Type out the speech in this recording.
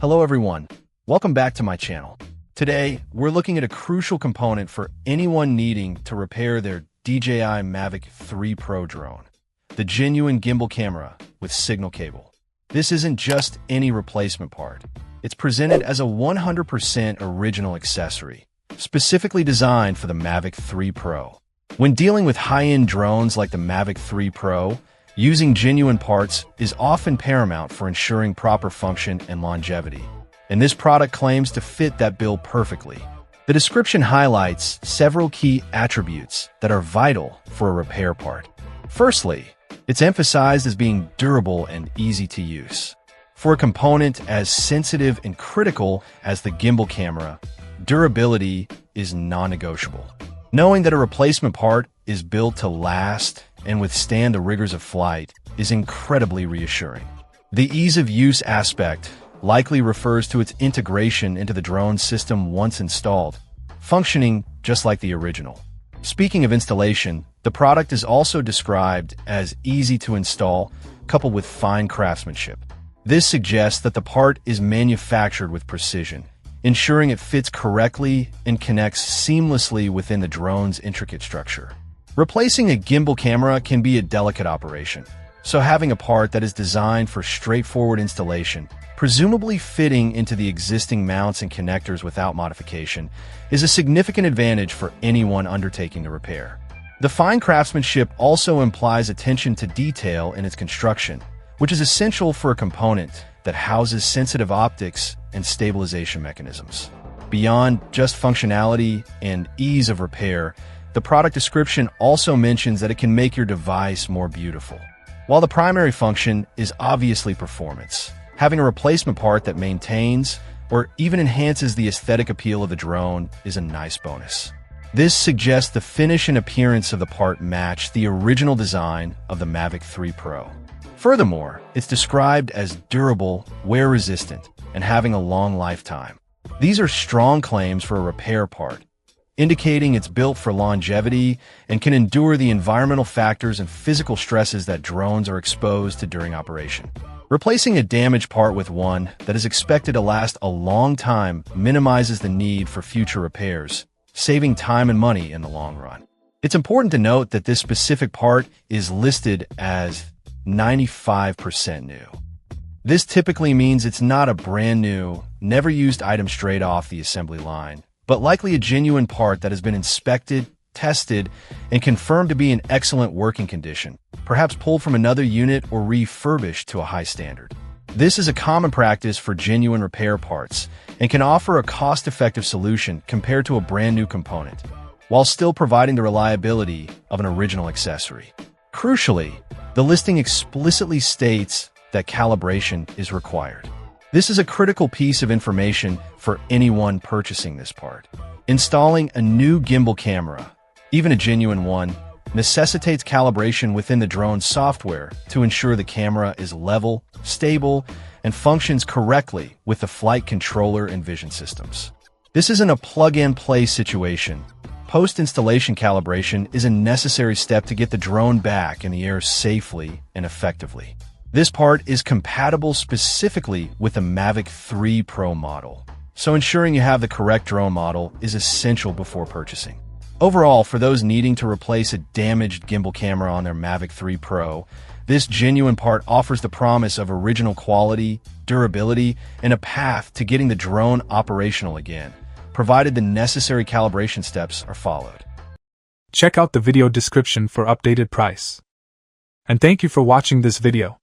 Hello everyone, welcome back to my channel. Today, we're looking at a crucial component for anyone needing to repair their DJI Mavic 3 Pro drone, the genuine gimbal camera with signal cable. This isn't just any replacement part. It's presented as a 100% original accessory, specifically designed for the Mavic 3 Pro. When dealing with high-end drones like the Mavic 3 Pro, using genuine parts is often paramount for ensuring proper function and longevity, and this product claims to fit that bill perfectly. The description highlights several key attributes that are vital for a repair part. Firstly, it's emphasized as being durable and easy to use. For a component as sensitive and critical as the gimbal camera, durability is non-negotiable. Knowing that a replacement part is built to last and withstand the rigors of flight is incredibly reassuring. The ease of use aspect likely refers to its integration into the drone system once installed, functioning just like the original. Speaking of installation, the product is also described as easy to install, coupled with fine craftsmanship. This suggests that the part is manufactured with precision, ensuring it fits correctly and connects seamlessly within the drone's intricate structure. Replacing a gimbal camera can be a delicate operation, so having a part that is designed for straightforward installation, presumably fitting into the existing mounts and connectors without modification, is a significant advantage for anyone undertaking the repair. The fine craftsmanship also implies attention to detail in its construction, which is essential for a component that houses sensitive optics and stabilization mechanisms. Beyond just functionality and ease of repair, the product description also mentions that it can make your device more beautiful. While the primary function is obviously performance, having a replacement part that maintains or even enhances the aesthetic appeal of the drone is a nice bonus. This suggests the finish and appearance of the part match the original design of the Mavic 3 Pro. Furthermore, it's described as durable, wear-resistant, and having a long lifetime. These are strong claims for a repair part, indicating it's built for longevity and can endure the environmental factors and physical stresses that drones are exposed to during operation. Replacing a damaged part with one that is expected to last a long time minimizes the need for future repairs, saving time and money in the long run. It's important to note that this specific part is listed as 95% new. This typically means it's not a brand new, never used item straight off the assembly line, but likely a genuine part that has been inspected, tested, and confirmed to be in excellent working condition, perhaps pulled from another unit or refurbished to a high standard. This is a common practice for genuine repair parts and can offer a cost-effective solution compared to a brand new component, while still providing the reliability of an original accessory. Crucially, the listing explicitly states that calibration is required. This is a critical piece of information for anyone purchasing this part. Installing a new gimbal camera, even a genuine one, necessitates calibration within the drone's software to ensure the camera is level, stable, and functions correctly with the flight controller and vision systems. This isn't a plug-and-play situation. Post-installation calibration is a necessary step to get the drone back in the air safely and effectively. This part is compatible specifically with the Mavic 3 Pro model, so ensuring you have the correct drone model is essential before purchasing. Overall, for those needing to replace a damaged gimbal camera on their Mavic 3 Pro, this genuine part offers the promise of original quality, durability, and a path to getting the drone operational again, provided the necessary calibration steps are followed. Check out the video description for updated price. And thank you for watching this video.